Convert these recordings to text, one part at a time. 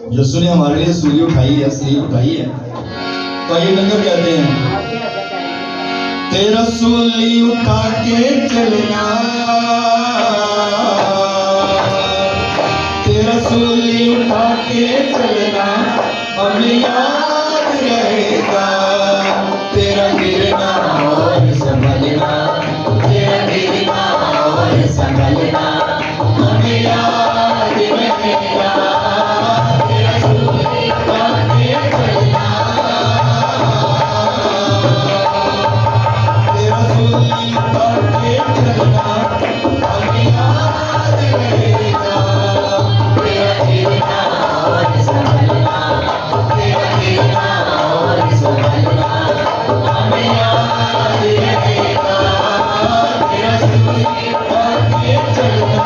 यीशु ने हमारे लिए सूली उठाई है, स्लीव उठाई है। तो ये नगर कहते हैं, तेरा सूली उठा के चलना, तेरा सूली उठा के चलना हमें याद रहेगा। तेरा गिरना और संभलना, तेरा गिरना और संभलना हमें याद रहेगा। तेरा सूली उठा के चलना, तेरा सूली उठा के चलना हमें याद रहेगा। तेरा गिरना और संभलना, तेरा गिरना और संभलना हमें याद रहेगा। तेरा सूली उठा के चलना।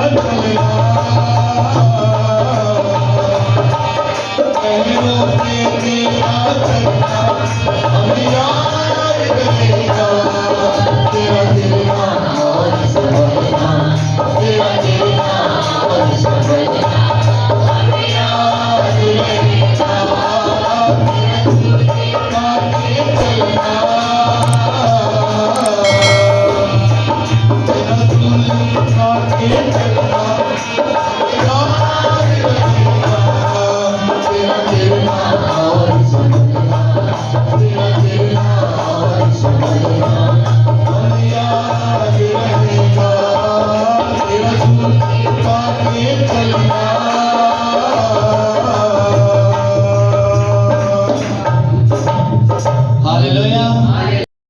Thank you.